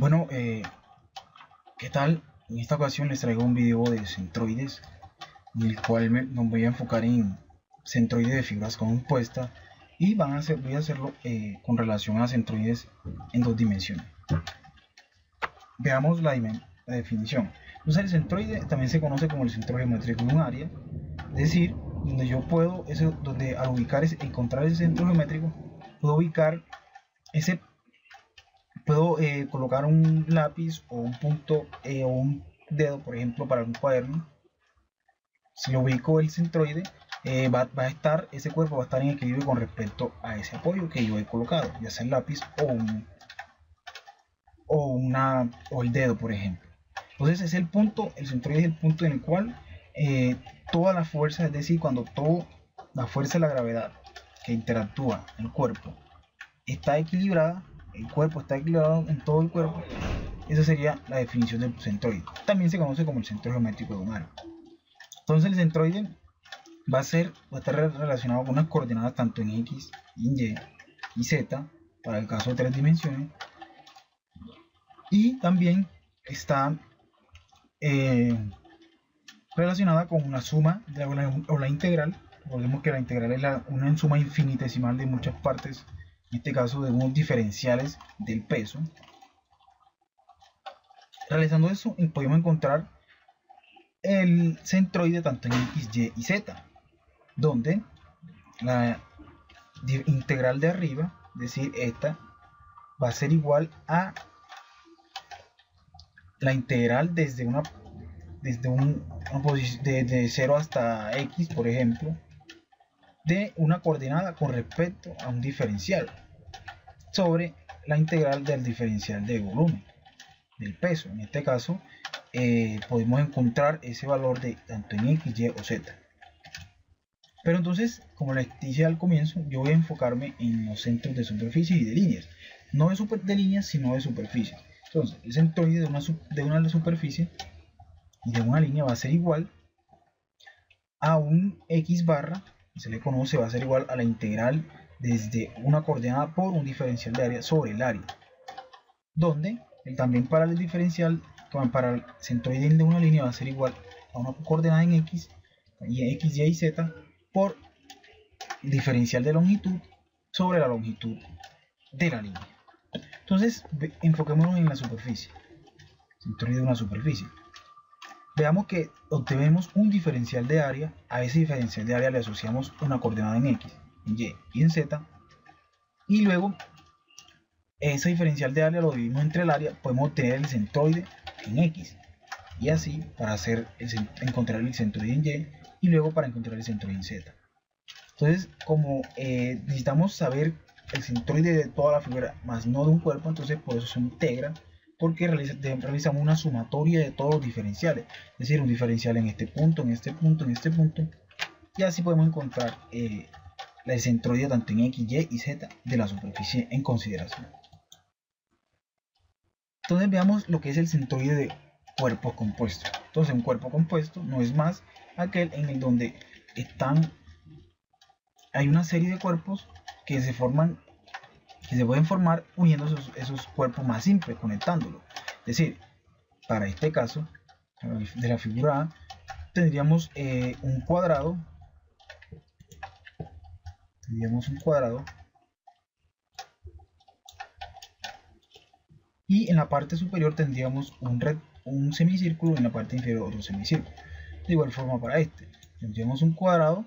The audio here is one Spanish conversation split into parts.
Bueno, ¿qué tal? En esta ocasión les traigo un video de centroides, en el cual me voy a enfocar en centroides de figuras compuestas y voy a hacerlo con relación a centroides en dos dimensiones. Veamos la definición. Entonces, el centroide también se conoce como el centro geométrico de un área, es decir, donde yo puedo, donde al encontrar ese centro geométrico, puedo ubicar ese. Puedo colocar un lápiz o un punto o un dedo, por ejemplo, para un cuaderno. Si lo ubico el centroide, ese cuerpo va a estar en equilibrio con respecto a ese apoyo que yo he colocado, ya sea el lápiz o el dedo, por ejemplo. Entonces es el punto, el centroide es el punto en el cual toda la fuerza, es decir, cuando toda la fuerza de la gravedad que interactúa en el cuerpo está equilibrada, el cuerpo está equilibrado en todo el cuerpo. Esa sería la definición del centroide. También se conoce como el centro geométrico de un área. Entonces el centroide va a estar relacionado con unas coordenadas tanto en X, Y y Z, para el caso de 3 dimensiones. Y también está relacionada con una suma o la integral. Recordemos que la integral es una suma infinitesimal de muchas partes, en este caso de unos diferenciales del peso. Realizando eso, podemos encontrar el centroide tanto en X, Y y Z, donde la integral de arriba, es decir, esta, va a ser igual a la integral desde una posición de 0 hasta X, por ejemplo, de una coordenada con respecto a un diferencial sobre la integral del diferencial de volumen del peso. En este caso podemos encontrar ese valor de tanto en X, Y o Z. Pero entonces, como les dije al comienzo, yo voy a enfocarme en los centros de superficie y de líneas, no de líneas sino de superficie. Entonces el centroide de una superficie y de una línea va a ser igual a un X barra, se le conoce, va a ser igual a la integral desde una coordenada por un diferencial de área sobre el área, donde también para el diferencial, para el centroide de una línea va a ser igual a una coordenada en X, Y, y Z por diferencial de longitud sobre la longitud de la línea. Entonces enfoquémonos en la superficie, centroide de una superficie. Veamos que obtenemos un diferencial de área. A ese diferencial de área le asociamos una coordenada en X, en Y y en Z, y luego ese diferencial de área lo dividimos entre el área, podemos obtener el centroide en X, y así para encontrar el centroide en Y luego para encontrar el centroide en Z. Entonces, como necesitamos saber el centroide de toda la figura más no de un cuerpo, entonces por eso se integra, porque realizamos una sumatoria de todos los diferenciales, es decir, un diferencial en este punto, en este punto, en este punto, y así podemos encontrar el centroide tanto en X, Y y Z de la superficie en consideración. Entonces veamos lo que es el centroide de cuerpos compuestos. Entonces un cuerpo compuesto no es más aquel en el donde hay una serie de cuerpos que se pueden formar uniendo esos cuerpos más simples, conectándolos. Es decir, para este caso de la figura A, tendríamos un cuadrado. Y en la parte superior tendríamos un semicírculo y en la parte inferior otro semicírculo. De igual forma para tendríamos un cuadrado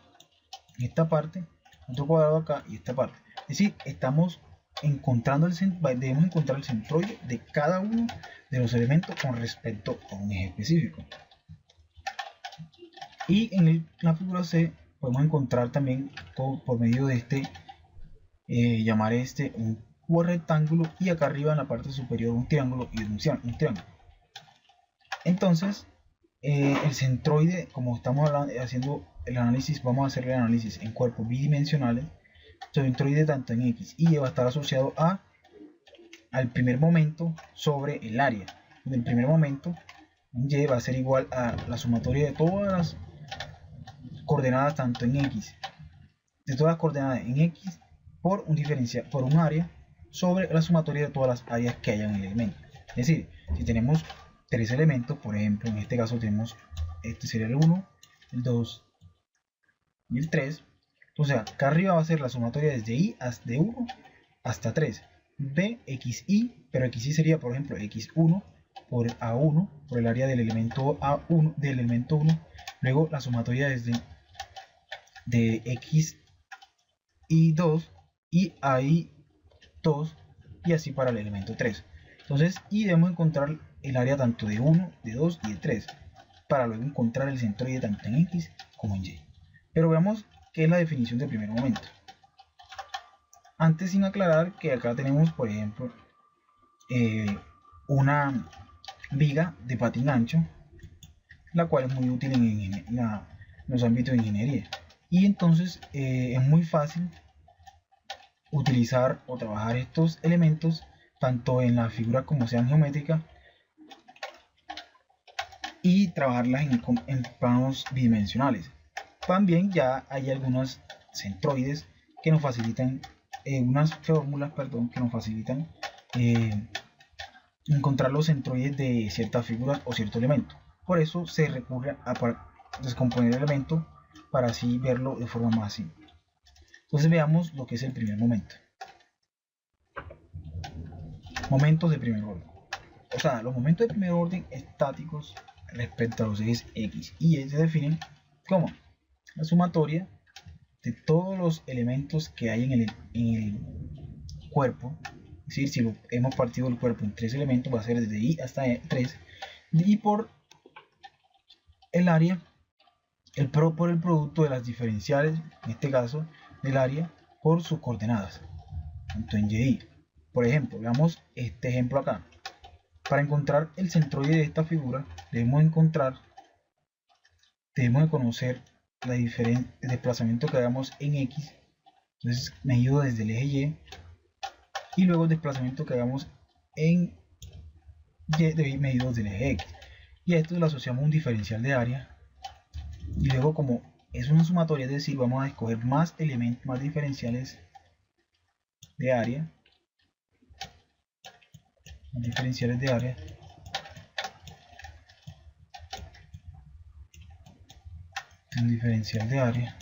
en esta parte, otro cuadrado acá y esta parte. Es decir, debemos encontrar el centroide de cada uno de los elementos con respecto a un eje específico. Y en la figura C podemos encontrar también por medio de llamar un rectángulo, y acá arriba en la parte superior un triángulo y un triángulo. Entonces el centroide, como estamos haciendo el análisis, vamos a hacer el análisis en cuerpos bidimensionales. El centroide tanto en X y Y va a estar asociado al primer momento sobre el área. El primer momento en Y va a ser igual a la sumatoria de todas las coordenadas tanto en X, de todas las coordenadas en X por un área sobre la sumatoria de todas las áreas que haya en el elemento. Es decir, si tenemos tres elementos, por ejemplo, en este caso tenemos, este sería el 1, el 2 y el 3. Entonces acá arriba va a ser la sumatoria desde i hasta de 1 hasta 3. Bxi, pero xi sería, por ejemplo, x1 por a1, por el área del elemento a1, del elemento 1. Luego la sumatoria desde de x i2 y a i2 y así para el elemento 3. Entonces, y debemos encontrar el área tanto de 1, de 2 y de 3 para luego encontrar el centroide tanto en x como en y. Pero veamos qué es la definición de primer momento. Antes, sin aclarar que acá tenemos, por ejemplo, una viga de patín ancho, la cual es muy útil en los ámbitos de ingeniería. Y entonces es muy fácil utilizar o trabajar estos elementos tanto en las figuras como sean geométricas y trabajarlas en planos bidimensionales. También ya hay algunos centroides que nos facilitan, unas fórmulas, perdón, que nos facilitan encontrar los centroides de ciertas figuras o cierto elemento. Por eso se recurre a descomponer el elemento para así verlo de forma más simple. Entonces veamos lo que es el primer momento. Momentos de primer orden. O sea, los momentos de primer orden estáticos respecto a los ejes X y Y se definen como la sumatoria de todos los elementos que hay en el cuerpo. Es decir, si hemos partido el cuerpo en tres elementos, va a ser desde I hasta 3. Y por el área, por el producto de las diferenciales, en este caso, del área por sus coordenadas, tanto en y. Por ejemplo, veamos este ejemplo acá. Para encontrar el centroide de esta figura, debemos de conocer el desplazamiento que hagamos en X, entonces medido desde el eje Y luego el desplazamiento que hagamos en Y medido desde el eje X. Y a esto le asociamos un diferencial de área, y luego, como es una sumatoria, es decir, vamos a escoger más elementos, más diferenciales de área, un diferencial de área,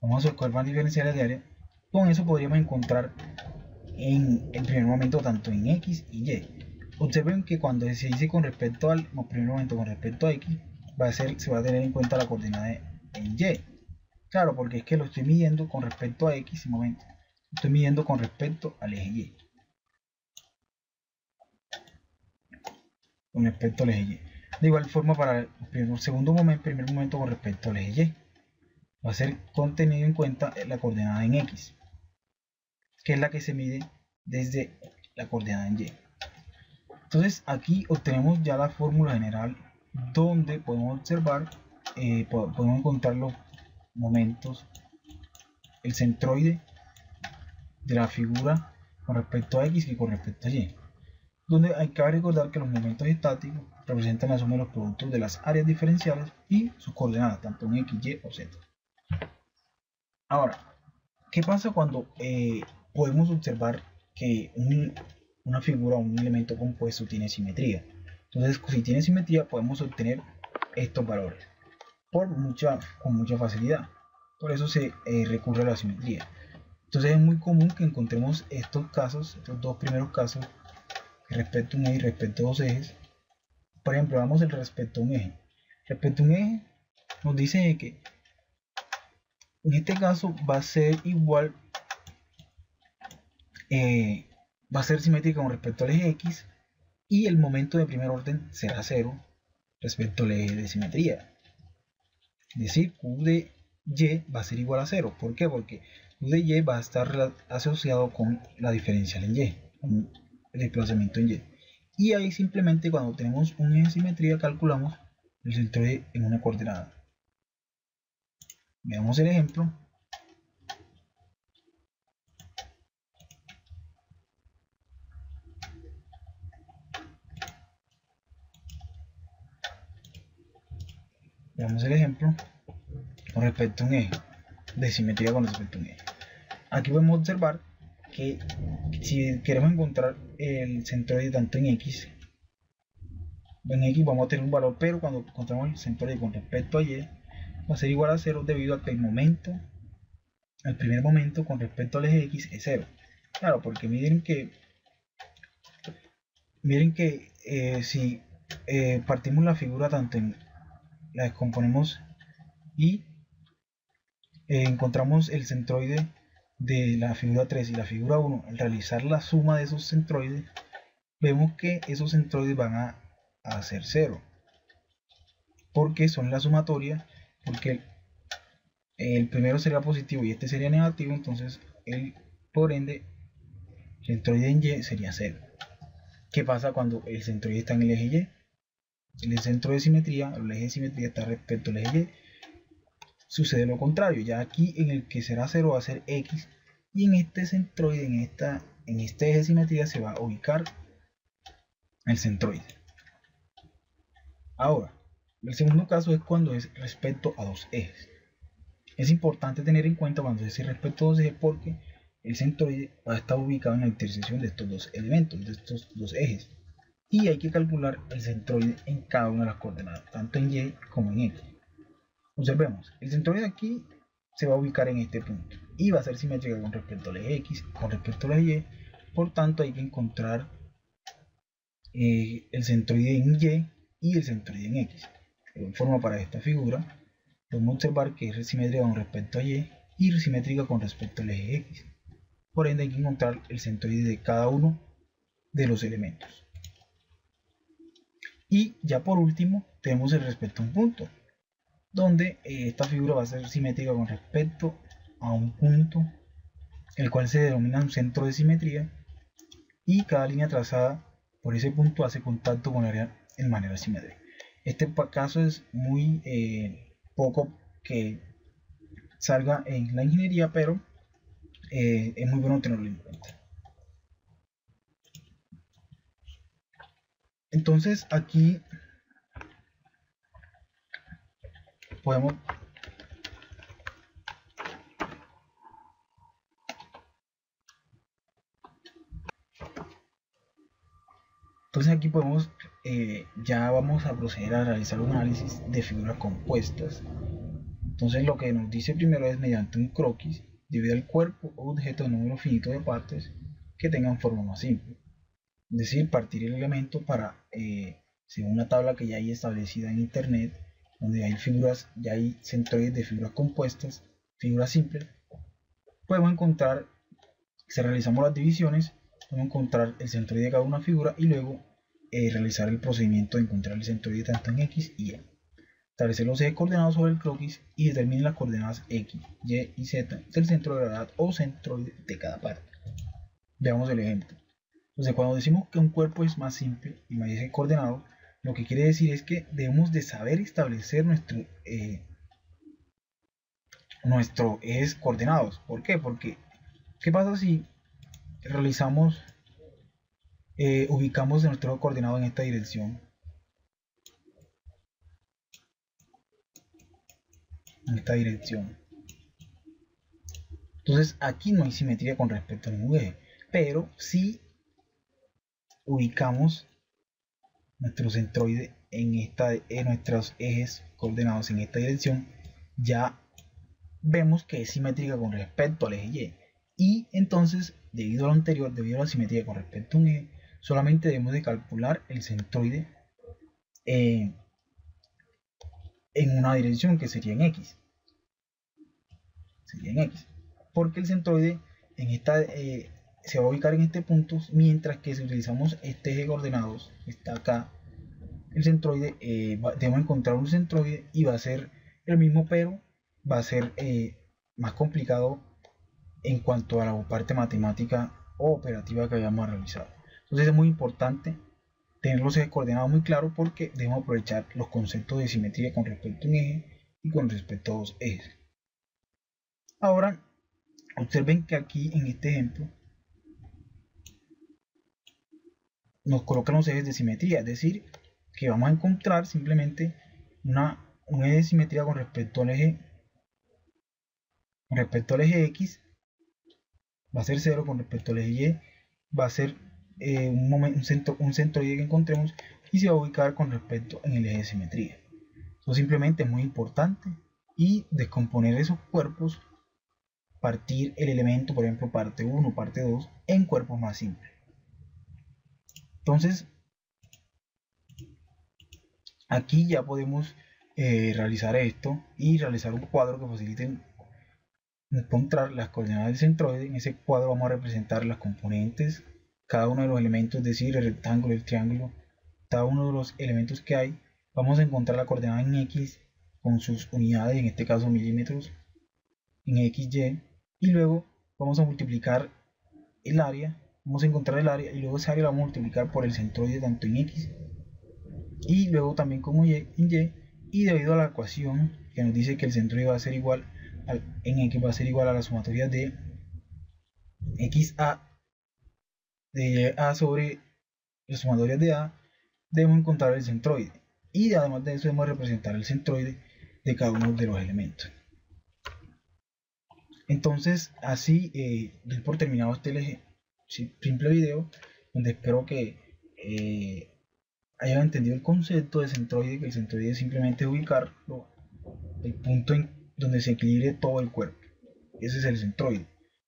vamos a escoger más diferenciales de área. Con eso podríamos encontrar en el primer momento tanto en X y Y. Observen que cuando se dice con respecto al primer momento con respecto a X, se va a tener en cuenta la coordenada en Y. Claro, porque es que lo estoy midiendo con respecto a X, un momento, estoy midiendo con respecto al eje Y. Con respecto al eje Y. De igual forma, para el primer momento con respecto al eje Y, va a ser tenido en cuenta la coordenada en X, que es la que se mide desde la coordenada en Y. Entonces aquí obtenemos ya la fórmula general donde podemos observar, podemos encontrar los momentos, el centroide de la figura con respecto a X y con respecto a Y, donde hay que recordar que los momentos estáticos representan la suma de los productos de las áreas diferenciales y sus coordenadas, tanto en X, Y o Z. Ahora, ¿qué pasa cuando podemos observar que una figura o un elemento compuesto tiene simetría? Entonces, si tiene simetría, podemos obtener estos valores con mucha facilidad. Por eso se recurre a la simetría. Entonces, es muy común que encontremos estos dos primeros casos, respecto a un eje y respecto a dos ejes. Por ejemplo, vamos el respecto a un eje. Respecto a un eje, nos dice que en este caso va a ser igual, va a ser simétrica con respecto al eje X, y el momento de primer orden será 0 respecto al eje de simetría. Es decir, Q de Y va a ser igual a 0. ¿Por qué? Porque Q de Y va a estar asociado con la diferencial en Y, con el desplazamiento en Y. Y ahí simplemente, cuando tenemos un eje de simetría, calculamos el centroide en una coordenada. Veamos el ejemplo. Veamos el ejemplo con respecto a un eje, de simetría con respecto a un eje. Aquí podemos observar que si queremos encontrar el centroide tanto en X vamos a tener un valor, pero cuando encontramos el centroide con respecto a Y va a ser igual a 0 debido a que el primer momento con respecto al eje X es 0. Claro, porque miren que si partimos la figura tanto en la descomponemos y encontramos el centroide de la figura 3 y la figura 1, al realizar la suma de esos centroides, vemos que esos centroides van a ser 0, porque son la sumatoria, porque el primero sería positivo y este sería negativo, entonces por ende el centroide en Y sería 0. ¿Qué pasa cuando el centroide está en el eje Y? En el centro de simetría, el eje de simetría está respecto al eje Y, sucede lo contrario. Ya aquí en el que será 0 va a ser X, y en este centroide, en este eje de simetría se va a ubicar el centroide. Ahora, el segundo caso es cuando es respecto a dos ejes. Es importante tener en cuenta cuando es respecto a dos ejes porque el centroide va a estar ubicado en la intersección de estos dos elementos, de estos dos ejes. Y hay que calcular el centroide en cada una de las coordenadas, tanto en Y como en X. Observemos, el centroide aquí se va a ubicar en este punto y va a ser simétrica con respecto al eje X, con respecto al eje Y. Por tanto, hay que encontrar el centroide en Y y el centroide en X. De igual forma, para esta figura, podemos observar que es simétrica con respecto a Y y simétrica con respecto al eje X. Por ende, hay que encontrar el centroide de cada uno de los elementos. Y ya por último, tenemos el respecto a un punto, donde esta figura va a ser simétrica con respecto a un punto, el cual se denomina un centro de simetría, y cada línea trazada por ese punto hace contacto con el área en manera simétrica. Este caso es muy poco que salga en la ingeniería, pero es muy bueno tenerlo en cuenta. Entonces aquí podemos ya vamos a proceder a realizar un análisis de figuras compuestas. Entonces lo que nos dice primero es mediante un croquis divide el cuerpo o objeto de número finito de partes que tengan forma más simple. Es decir, partir el elemento para, según una tabla que ya hay establecida en internet, donde hay figuras, ya hay centroides de figuras compuestas, figuras simples, podemos encontrar, si realizamos las divisiones, podemos encontrar el centroide de cada una figura y luego realizar el procedimiento de encontrar el centroide tanto en X y Y. Establecer los ejes coordenados sobre el croquis y determine las coordenadas X, Y y Z del centro de gravedad o centroide de cada parte. Veamos el ejemplo. Entonces, cuando decimos que un cuerpo es más simple y más eje coordenado, lo que quiere decir es que debemos de saber establecer nuestros ejes coordenados. ¿Por qué? Porque, ¿qué pasa si realizamos, ubicamos nuestro eje coordenado en esta dirección? En esta dirección. Entonces, aquí no hay simetría con respecto a ningún eje, pero si ubicamos nuestro centroide en nuestros ejes coordenados en esta dirección, ya vemos que es simétrica con respecto al eje Y. Y entonces, debido a lo anterior, debido a la simetría con respecto a un eje, solamente debemos de calcular el centroide en una dirección que sería en X. Sería en X. Porque el centroide en esta se va a ubicar en este punto, mientras que si utilizamos este eje coordenados, está acá, el centroide, debemos encontrar un centroide y va a ser el mismo, pero va a ser más complicado en cuanto a la parte matemática o operativa que hayamos realizado. Entonces es muy importante tener los ejes coordenados muy claros porque debemos aprovechar los conceptos de simetría con respecto a un eje y con respecto a dos ejes. Ahora, observen que aquí en este ejemplo nos colocan los ejes de simetría, es decir, que vamos a encontrar simplemente un eje de simetría con respecto al eje X, va a ser 0 con respecto al eje Y, va a ser un centroide que encontremos y se va a ubicar con respecto en el eje de simetría. Eso simplemente es muy importante, y descomponer esos cuerpos, partir el elemento, por ejemplo parte 1, parte 2, en cuerpos más simples. Entonces aquí ya podemos realizar esto y realizar un cuadro que facilite encontrar las coordenadas del centroide. En ese cuadro vamos a representar las componentes, cada uno de los elementos, es decir, el rectángulo, el triángulo, cada uno de los elementos que hay. Vamos a encontrar la coordenada en X con sus unidades, en este caso milímetros, en XY, y luego vamos a multiplicar el área, vamos a encontrar el área, y luego esa área la vamos a multiplicar por el centroide tanto en X y luego también como en Y, y debido a la ecuación que nos dice que el centroide va a ser igual en X va a ser igual a la sumatoria de XA de A sobre la sumatoria de A, debemos encontrar el centroide, y además de eso debemos representar el centroide de cada uno de los elementos. Entonces así doy por terminado este simple video, donde espero que hayan entendido el concepto de centroide, que el centroide simplemente es ubicarlo el punto en donde se equilibre todo el cuerpo. Ese es el centroide.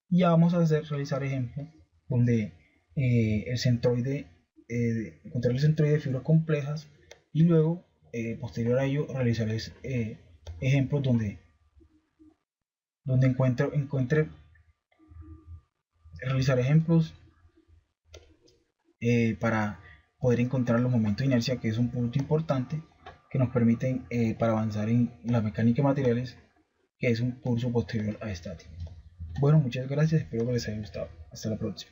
Y ya vamos a realizar ejemplos donde el centroide, encontrar el centroide de figuras complejas, y luego posterior a ello realizaré ejemplos donde encuentre realizar ejemplos para poder encontrar los momentos de inercia, que es un punto importante que nos permiten para avanzar en la mecánica de materiales, que es un curso posterior a estática. Bueno, muchas gracias, espero que les haya gustado. Hasta la próxima.